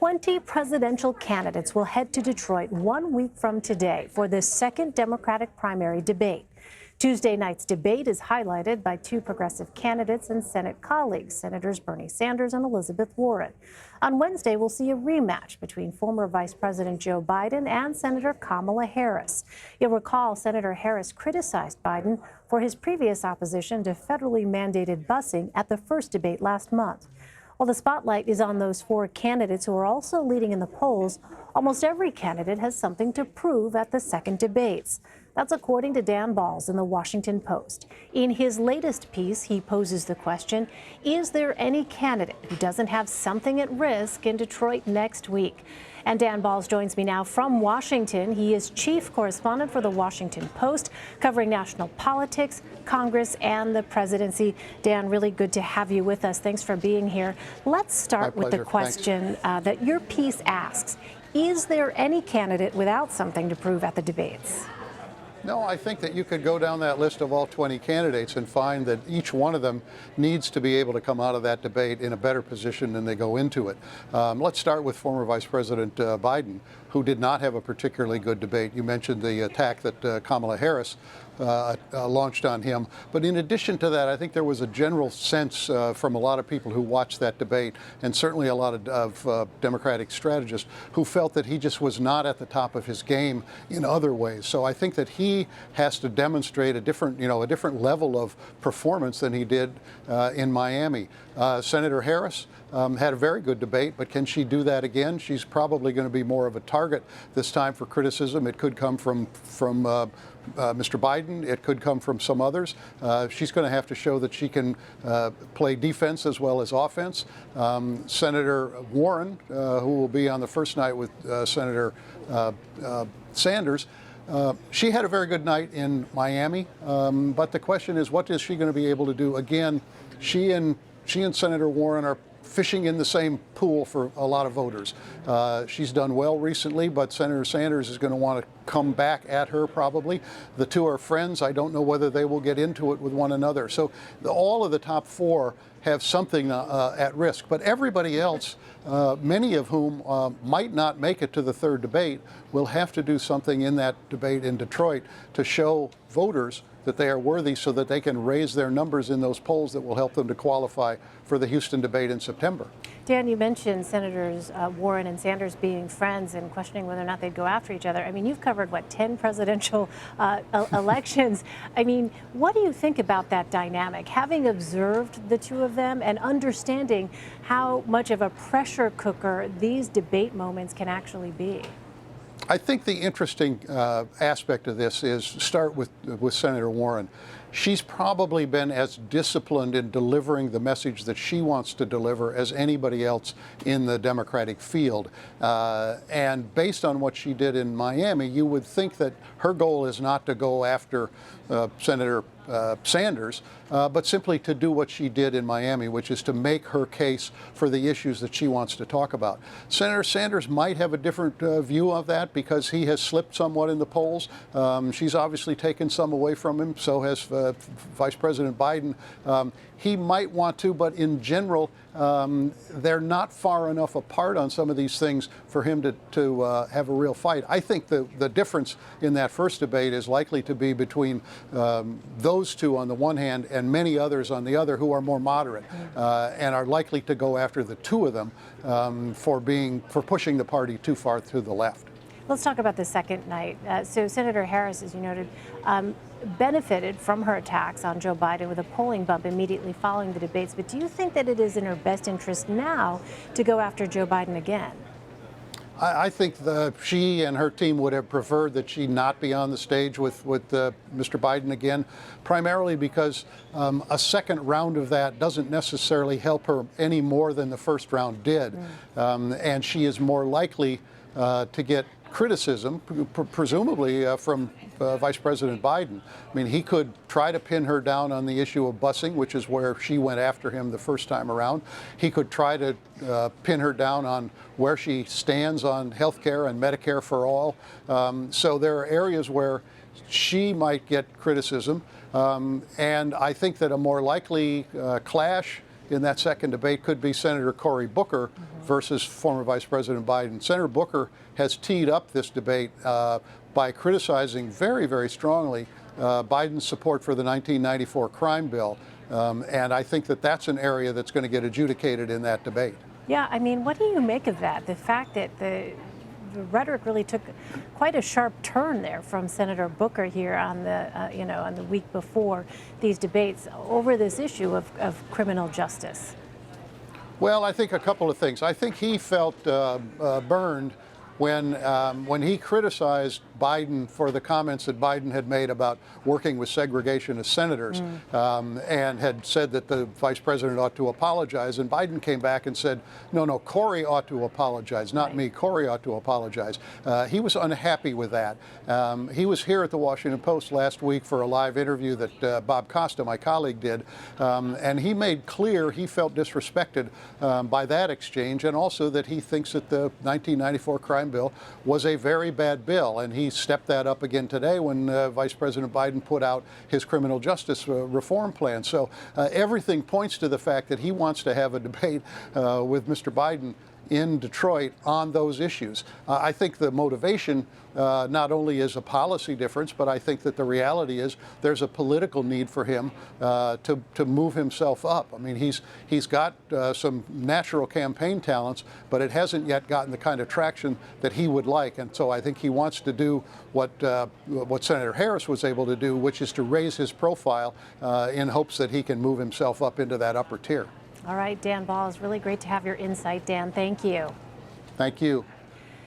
20 presidential candidates will head to Detroit 1 week from today for the second Democratic primary debate. Tuesday night's debate is highlighted by two progressive candidates and Senate colleagues, Senators Bernie Sanders and Elizabeth Warren. On Wednesday, we'll see a rematch between former Vice President Joe Biden and Senator Kamala Harris. You'll recall Senator Harris criticized Biden for his previous opposition to federally mandated busing at the first debate last month. While the spotlight is on those four candidates who are also leading in the polls, almost every candidate has something to prove at the second debates. That's according to Balz in the Washington Post. In his latest piece, he poses the question, is there any candidate who doesn't have something at risk in Detroit next week? And Balz joins me now from Washington. He is chief correspondent for the Washington Post, covering national politics, Congress, and the presidency. Dan, really good to have you with us. Thanks for being here. Let's start with the question that your piece asks. Is there any candidate without something to prove at the debates? No, I think that you could go down that list of all 20 candidates and find that each one of them needs to be able to come out of that debate in a better position than they go into it. Let's start with former Vice President Biden, who did not have a particularly good debate. You mentioned the attack that Kamala Harris launched on him. But in addition to that, I think there was a general sense from a lot of people who watched that debate, and certainly a lot of Democratic strategists, who felt that he just was not at the top of his game in other ways. So I think that he has to demonstrate a different level of performance than he did in Miami. Senator Harris had a very good debate, but can she do that again? She's probably going to be more of a target this time for criticism. It could come from Mr. Biden. It could come from some others. She's going to have to show that she can play defense as well as offense. Senator Warren, who will be on the first night with Senator Sanders, she had a very good night in Miami, but the question is, what is she going to be able to do again? She and Senator Warren are fishing in the same pool for a lot of voters. She's done well recently, but Senator Sanders is going to want to come back at her probably. The two are friends. I don't know whether they will get into it with one another. So all of the top four have something at risk, but everybody else, many of whom might not make it to the third debate, will have to do something in that debate in Detroit to show voters that they are worthy so that they can raise their numbers in those polls that will help them to qualify for the Houston debate in September. Dan, you mentioned Senators Warren and Sanders being friends and questioning whether or not they'd go after each other. I mean, you've covered, 10 presidential elections. I mean, what do you think about that dynamic, having observed the two of them and understanding how much of a pressure cooker these debate moments can actually be? I think the interesting aspect of this is start with Senator Warren. She's probably been as disciplined in delivering the message that she wants to deliver as anybody else in the Democratic field. And based on what she did in Miami, you would think that her goal is not to go after Senator Sanders, but simply to do what she did in Miami, which is to make her case for the issues that she wants to talk about. Senator Sanders might have a different view of that because he has slipped somewhat in the polls. She's obviously taken some away from him, so has Vice President Biden. He might want to, but in general, they're not far enough apart on some of these things for him to have a real fight. I think the difference in that first debate is likely to be between those two on the one hand and many others on the other who are more moderate and are likely to go after the two of them for pushing the party too far to the left. Let's talk about the second night. So Senator Harris, as you noted, benefited from her attacks on Joe Biden with a polling bump immediately following the debates. But do you think that it is in her best interest now to go after Joe Biden again? I think she and her team would have preferred that she not be on the stage with Mr. Biden again, primarily because a second round of that doesn't necessarily help her any more than the first round did. And she is more likely to get criticism, presumably from Vice President Biden. I mean, he could try to pin her down on the issue of busing, which is where she went after him the first time around. He could try to pin her down on where she stands on health care and Medicare for all. So there are areas where she might get criticism. And I think that a more likely clash in that second debate could be Senator Cory Booker versus former Vice President Biden. Senator Booker has teed up this debate by criticizing very, very strongly Biden's support for the 1994 crime bill. And I think that that's an area that's going to get adjudicated in that debate. Yeah, I mean, what do you make of that? The fact that the rhetoric really took quite a sharp turn there from Senator Booker here on the, on the week before these debates over this issue of criminal justice. Well, I think a couple of things. I think he felt burned when he criticized Biden for the comments that Biden had made about working with segregationist senators, and had said that the vice president ought to apologize. And Biden came back and said, no, Cory ought to apologize, not me. Cory ought to apologize. He was unhappy with that. He was here at the Washington Post last week for a live interview that Bob Costa, my colleague, did, and he made clear he felt disrespected by that exchange, and also that he thinks that the 1994 crime bill was a very bad bill. And he stepped that up again today when Vice President Biden put out his criminal justice reform plan. So everything points to the fact that he wants to have a debate with Mr. Biden in Detroit on those issues. I think the motivation not only is a policy difference, but I think that the reality is there's a political need for him to move himself up. I mean, he's got some natural campaign talents, but it hasn't yet gotten the kind of traction that he would like. And so I think he wants to do what Senator Harris was able to do, which is to raise his profile in hopes that he can move himself up into that upper tier. All right, Dan Balz, really great to have your insight, Dan. Thank you. Thank you.